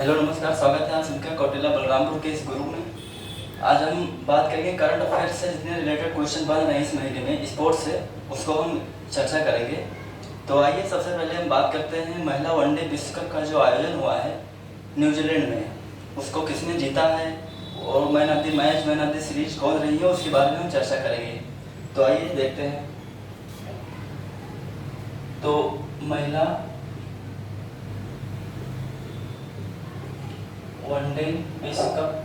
Hello नमस्कार, स्वागत है आप सबका कौटिल्य बलरामपुर के इस ग्रुप में। आज हम बात करेंगे करंट अफेयर से जितने रिलेटेड क्वेश्चन बन रहे हैं इस महीने में स्पोर्ट्स से, उसको हम चर्चा करेंगे। तो आइए सबसे पहले हम बात करते हैं महिला वनडे विश्व कप का जो आयोजन हुआ है न्यूजीलैंड में, उसको किसने जीता है और man of the match, man of the series कौन रही है, उसके बारे में हम चर्चा करेंगे। तो आइए देखते हैं। तो महिला वनडे विश्व कप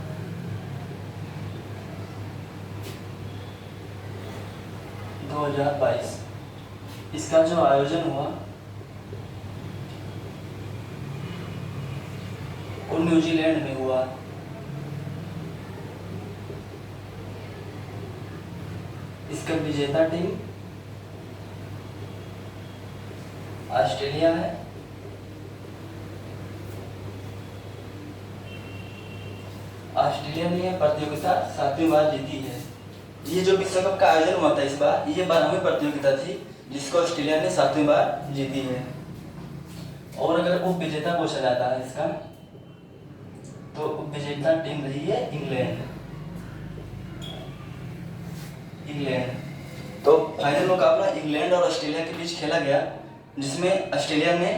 2022, इसका जो आयोजन हुआ वो न्यूजीलैंड में हुआ। इसका विजेता टीम ऑस्ट्रेलिया है। ऑस्ट्रेलिया ने यह प्रतियोगिता 7वीं बार जीती है। ये जो विश्व कप का आयोजन हुआ था इस बार, ये 12वीं प्रतियोगिता थी जिसको ऑस्ट्रेलिया ने 7वीं बार जीती है। और अगर उप विजेता पूछा जाता है इसका, तो उप विजेता टीम रही है इंग्लैंड। तो फाइनल मुकाबला इंग्लैंड और ऑस्ट्रेलिया के बीच खेला गया, जिसमें ऑस्ट्रेलिया ने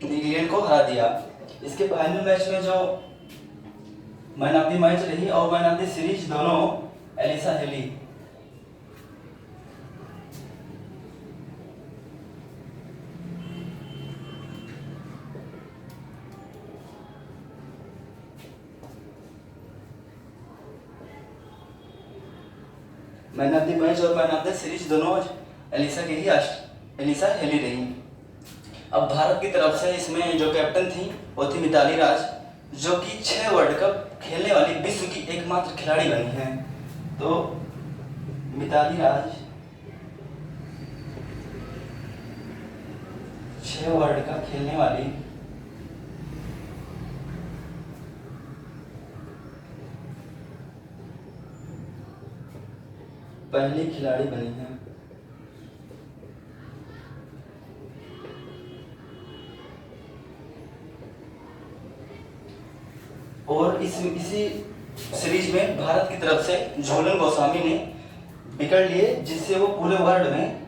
इंग्लैंड को हरा दिया। इसके फाइनल मैच में जो मैन ऑफ द मैच रही और मैन ऑफ द सीरीज दोनों Alyssa Healy. Man of the match और मैन ऑफ द सीरीज दोनों एलिसा हेली रही। अब भारत की तरफ से इसमें जो कैप्टन थी वो थी मिताली राज, जो कि 6 वर्ल्ड कप खेलने वाली विश्व की एकमात्र खिलाड़ी बनी हैं। तो मिताली राज 6 वर्ल्ड कप खेलने वाली पहली खिलाड़ी बनी है। और इसी सीरीज में भारत की तरफ से झूलन गोस्वामी ने विकेट लिए, जिससे वो पूरे वर्ल्ड में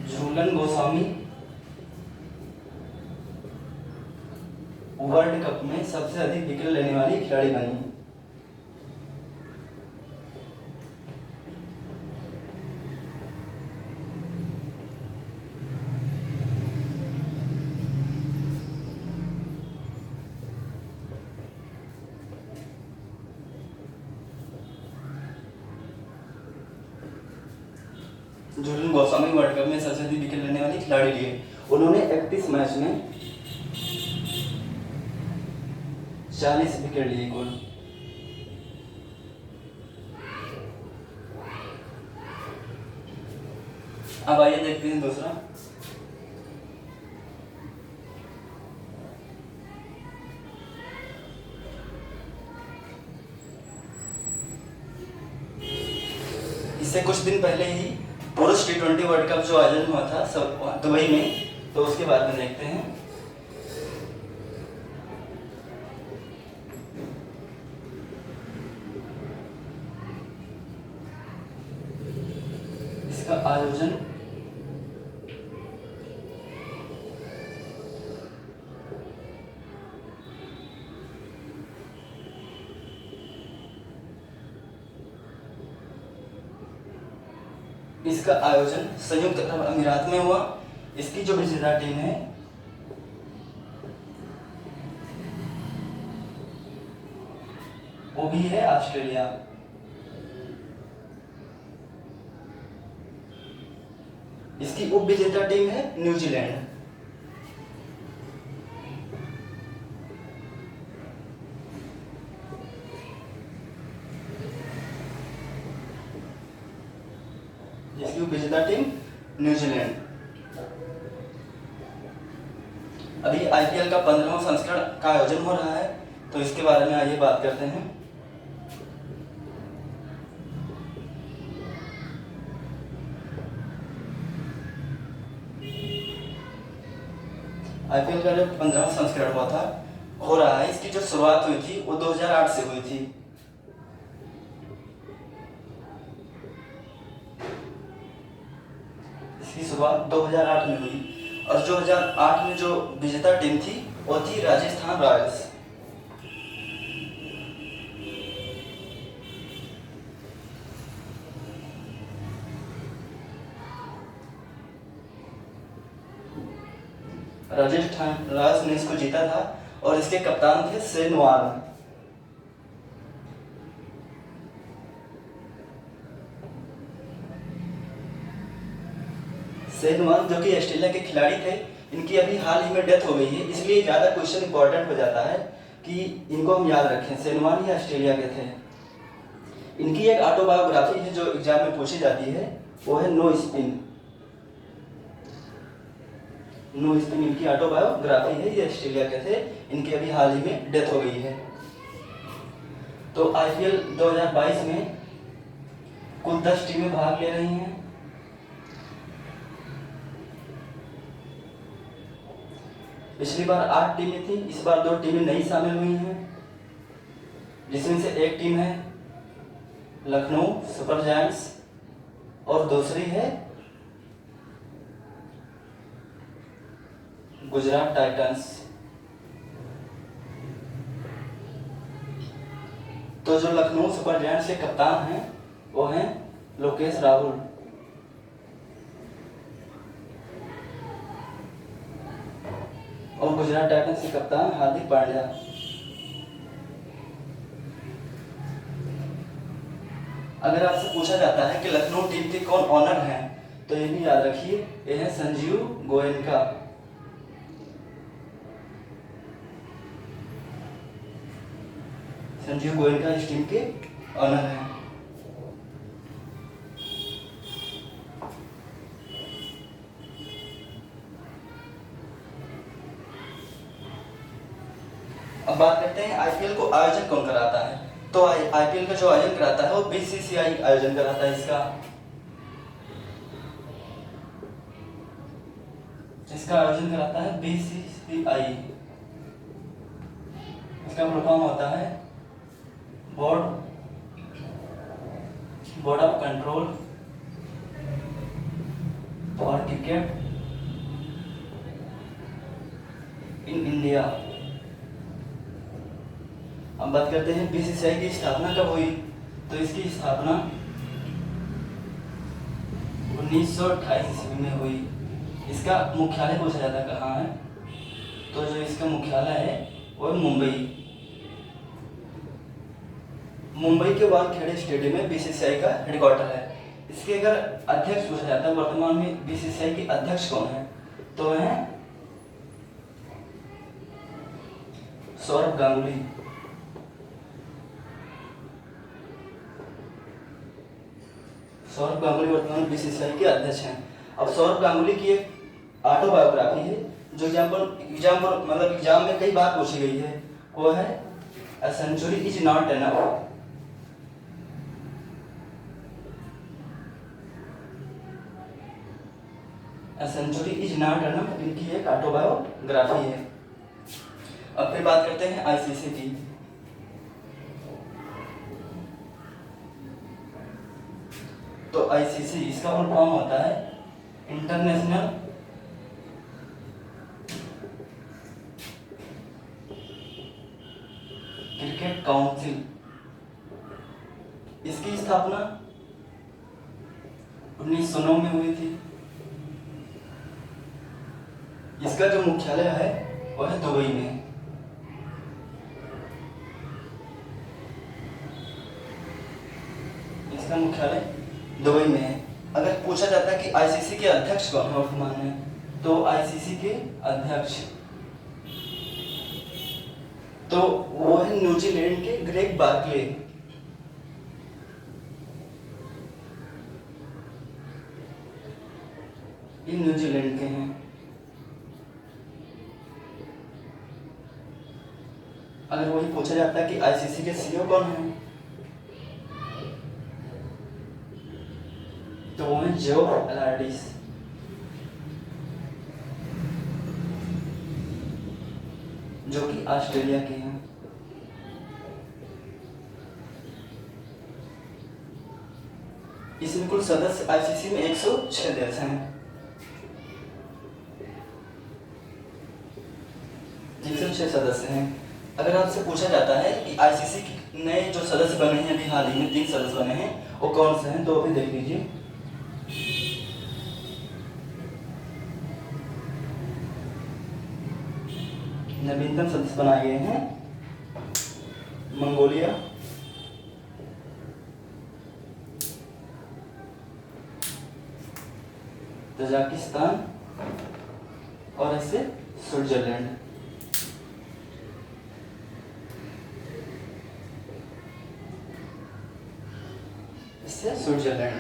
झूलन गोस्वामी वर्ल्ड कप में सबसे अधिक विकेट लेने वाली खिलाड़ी बनी। झूलन गोस्वामी वर्ल्ड कप में सबसे अधिक विकेट लेने वाली खिलाड़ी लिए। उन्होंने 31 मैच में 40 विकेट लिए कुल। अब आइए देखते हैं दूसरा। इससे कुछ दिन पहले ही पुरुष T20 वर्ल्ड कप जो आयोजन हुआ था सब दुबई में, तो उसके बारे में देखते हैं। इसका आयोजन संयुक्त अरब अमीरात में हुआ। इसकी जो विजेता टीम है वो भी है ऑस्ट्रेलिया। इसकी उप विजेता टीम है न्यूजीलैंड। जिसकी उप विजेता टीम न्यूजीलैंड। अभी आईपीएल का 15वां संस्करण का आयोजन हो रहा है, तो इसके बारे में आइए बात करते हैं। आईपीएल का जो 15वां संस्करण हुआ था हो रहा है, इसकी जो शुरुआत हुई थी वो 2008 से हुई थी। इसकी शुरुआत 2008 में हुई और 2008 में जो विजेता टीम थी वो थी राजस्थान रॉयल्स। राजस्थान रॉयल्स ने इसको जीता था और इसके कप्तान थे शेन वॉर्न। शेन वॉर्न जो कि ऑस्ट्रेलिया के खिलाड़ी थे, इनकी अभी हाल ही में डेथ हो गई है, इसलिए ज़्यादा क्वेश्चन इंपॉर्टेंट हो जाता है कि इनको हम याद रखें। शेन वॉर्न ही ऑस्ट्रेलिया के थे। इनकी एक ऑटोबायोग्राफी है जो एग्जाम में पूछी जाती है, वो है नो स्पिन। नो स्पिन इनकी ऑटोबायोग्राफी है, ये ऑस्ट्रेलिया के थे, इनकी अभी हाल ही में डेथ हो गई है। तो आईपीएल 2022 में कुल 10 टीमें भाग ले रही हैं। पिछली बार 8 टीमें थी, इस बार 2 टीमें नई शामिल हुई हैं, जिसमें से एक टीम है लखनऊ सुपर जायंट्स और दूसरी है गुजरात टाइटंस। तो जो लखनऊ सुपर जायंट्स के कप्तान हैं वो हैं लोकेश राहुल। और गुजरात टाइटंस के कप्तान हार्दिक पांड्या। अगर आपसे पूछा जाता है कि लखनऊ टीम के कौन ऑनर हैं, तो ये भी याद रखिए, ये है संजीव गोयनका। संजीव गोयनका इस टीम के ऑनर हैं। अब बात करते हैं आईपीएल को आयोजन कौन कराता है। तो आईपीएल का जो आयोजन कराता है वो बीसीसीआई आयोजन कराता है। इसका आयोजन कराता है बीसीसीआई। इसका फुल फॉर्म होता है board of control for cricket in India. अब बात करते हैं बीसीसीआई की स्थापना कब हुई। तो इसकी स्थापना 1928 ईस्वी में हुई। इसका मुख्यालय पूछा जाता है कहाँ है, तो जो इसका मुख्यालय है वो मुंबई के वानखेड़े स्टेडियम में बीसीसीआई का हेडक्वार्टर है। इसके अगर अध्यक्ष पूछा जाता है वर्तमान में बीसीसीआई के अध्यक्ष कौन है, तो है सौरभ गांगुली। सौरभ गांगुली वर्तमान बीसीसीआई के अध्यक्ष हैं। अब सौरभ गांगुली की एक ऑटोबायोग्राफी है जो एग्जाम में कई बार पूछी गई है, वो है a century is not enough. A century is not enough इनकी एक ऑटोबायोग्राफी है। अब फिर बात करते हैं आईसीसी की। तो आईसीसी इसका फुल फॉर्म होता है इंटरनेशनल क्रिकेट काउंसिल। इसकी स्थापना 1909 में हुई थी। इसका जो मुख्यालय है वह है दुबई में। इसका मुख्यालय दुबई में है। अगर पूछा जाता है कि आईसीसी के अध्यक्ष कौन है वर्तमान में, तो आईसीसी के अध्यक्ष तो वो है न्यूजीलैंड के ग्रेग बार्कले। ये न्यूजीलैंड के हैं। अगर वही पूछा जाता है कि आईसीसी के सीईओ कौन है, तो वो है जो एलार्डिस। जो कि ऑस्ट्रेलिया के हैं। इसमें कुल सदस्य आईसीसी में 106 देश हैं। 106 सदस्य हैं। अगर आपसे पूछा जाता है कि आईसीसी के नए जो सदस्य बने हैं, अभी हाल ही में 3 सदस्य बने हैं, वो कौन से हैं, तो अभी देख लीजिए। नवीनतम सदस्य बनाए गए हैं मंगोलिया, तजाकिस्तान और ऐसे स्विट्जरलैंड। इससे स्विट्जरलैंड।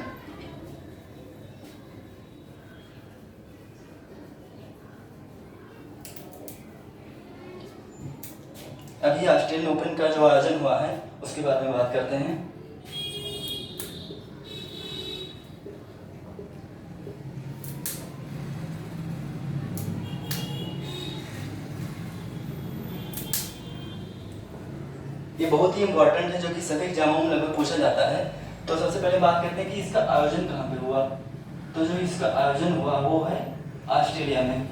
अभी ऑस्ट्रेलियन ओपन का जो आयोजन हुआ है उसके बारे में बात करते हैं। ये बहुत ही इम्पोर्टेंट है, जो कि सभी एग्जामों में लगभग पूछा जाता है। तो सबसे पहले बात करते हैं कि इसका आयोजन कहाँ पे हुआ। तो जो इसका आयोजन हुआ वो है ऑस्ट्रेलिया में।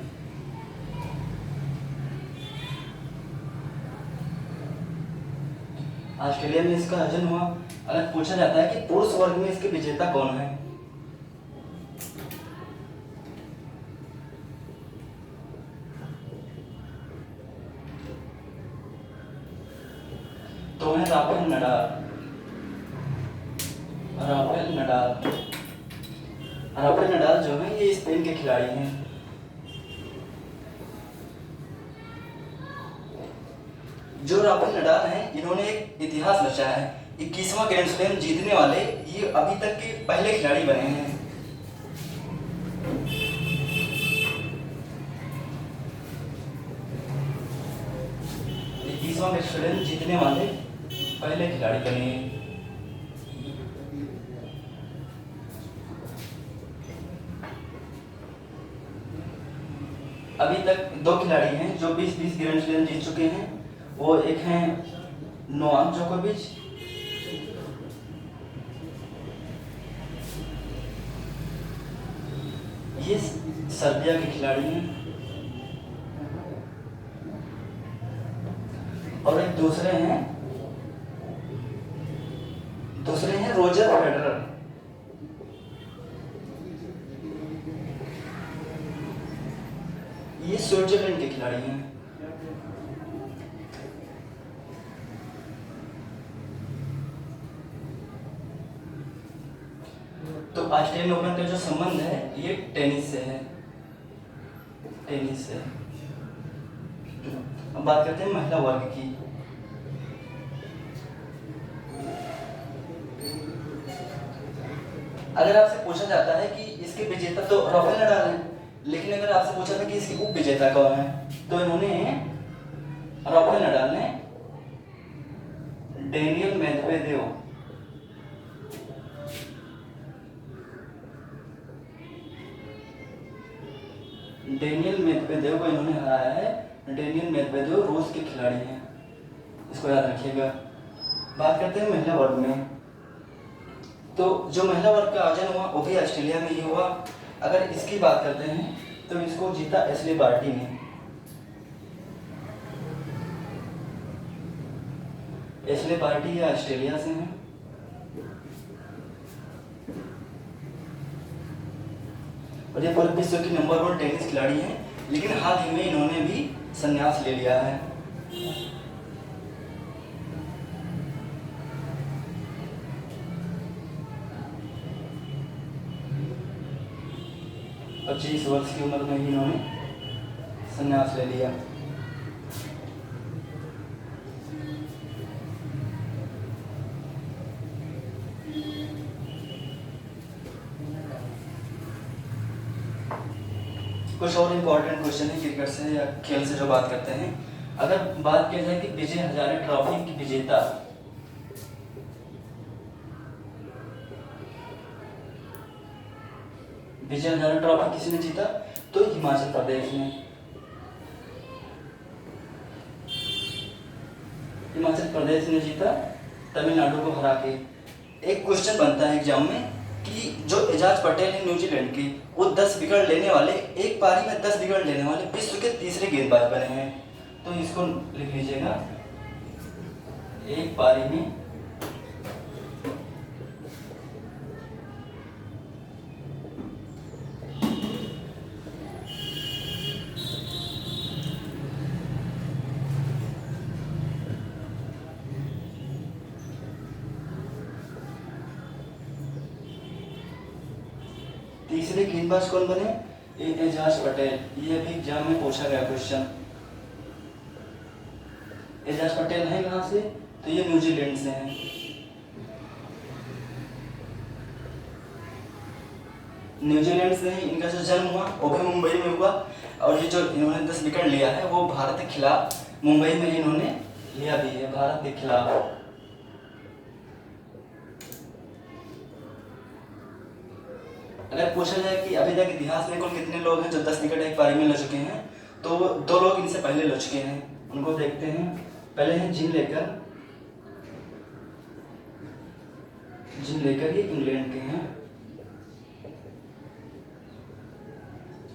ऑस्ट्रेलिया में इसका आयोजन हुआ। अगर पूछा जाता है कि पुरुष वर्ग में इसके विजेता कौन है, तो है Rafael Nadal. Rafael Nadal. Rafael Nadal जो है ये स्पेन के खिलाड़ी हैं। जो राफेल नडाल हैं इन्होंने एक इतिहास रचा है। 21वां ग्रैंड स्लैम जीतने वाले ये अभी तक के पहले खिलाड़ी बने हैं। ग्रैंड स्लैम जीतने वाले पहले खिलाड़ी बने हैं। अभी तक 2 खिलाड़ी हैं जो 20-20 ग्रैंड स्लैम जीत चुके हैं। वो एक हैं नोवाक जोकोविच, ये सर्बिया के खिलाड़ी हैं, और एक दूसरे हैं रोजर फेडरर। ये स्विट्जरलैंड के खिलाड़ी हैं। तो ऑस्ट्रेलियन ओपन का जो संबंध है ये टेनिस से है। टेनिस से। अब बात करते हैं महिला वर्ग की। अगर आपसे पूछा जाता है कि इसके विजेता तो राफेल नडाल हैं, लेकिन अगर आपसे पूछा था कि इसके उप विजेता कौन है, तो इन्होंने राफेल नडाल ने डेनियल मेदवेदेव को इन्होंने हराया है। डेनियल मेदवेदेव रूस के खिलाड़ी हैं, इसको याद रखिएगा। बात करते हैं महिला वर्ग में। तो जो महिला वर्ग का आयोजन हुआ वो भी ऑस्ट्रेलिया में ही हुआ। अगर इसकी बात करते हैं तो इसको जीता एशले बार्टी ने। एशले बार्टी ये ऑस्ट्रेलिया से हैं। और ये पूरे विश्व की नंबर 1 टेनिस खिलाड़ी हैं, लेकिन हाल ही में इन्होंने भी संन्यास ले लिया है। 25 वर्ष की उम्र में ही इन्होंने संन्यास ले लिया। कुछ और इम्पोर्टेंट क्वेश्चन है क्रिकेट से या खेल से जो बात करते हैं। अगर बात किया जाए कि विजय हजारे ट्रॉफी की विजेता विजय हजारे ट्रॉफी किसी ने जीता, तो हिमाचल प्रदेश ने। हिमाचल प्रदेश ने जीता तमिलनाडु को हरा के। एक क्वेश्चन बनता है एग्जाम में कि जो एजाज पटेल है न्यूजीलैंड के, वो 10 विकेट लेने वाले, एक पारी में 10 विकेट लेने वाले विश्व के तीसरे गेंदबाज बने हैं। तो इसको लिख लीजिएगा, एक पारी में 3 गेंदबाज कौन बने? एजाज पटेल। ये भी एग्जाम में पूछा गया क्वेश्चन। एजाज पटेल है कहाँ से? तो ये न्यूजीलैंड से हैं। न्यूजीलैंड से ही इनका जो जन्म हुआ वो भी मुंबई में हुआ, और ये जो इन्होंने 10 विकेट लिया है वो भारत के खिलाफ मुंबई में इन्होंने लिया भी है, भारत के खिलाफ। अगर पूछा जाए कि अभी तक इतिहास में कुल कितने लोग हैं जो 10 विकेट एक पारी में ले चुके हैं, तो 2 लोग इनसे पहले ले चुके हैं। उनको देखते हैं। पहले हैं जिम लेकर। जिम लेकर ये इंग्लैंड के हैं,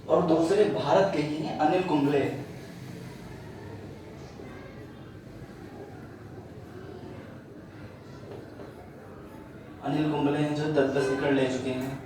और दूसरे भारत के ही हैं अनिल कुंबले। अनिल कुंबले हैं जो 10 विकेट ले चुके हैं।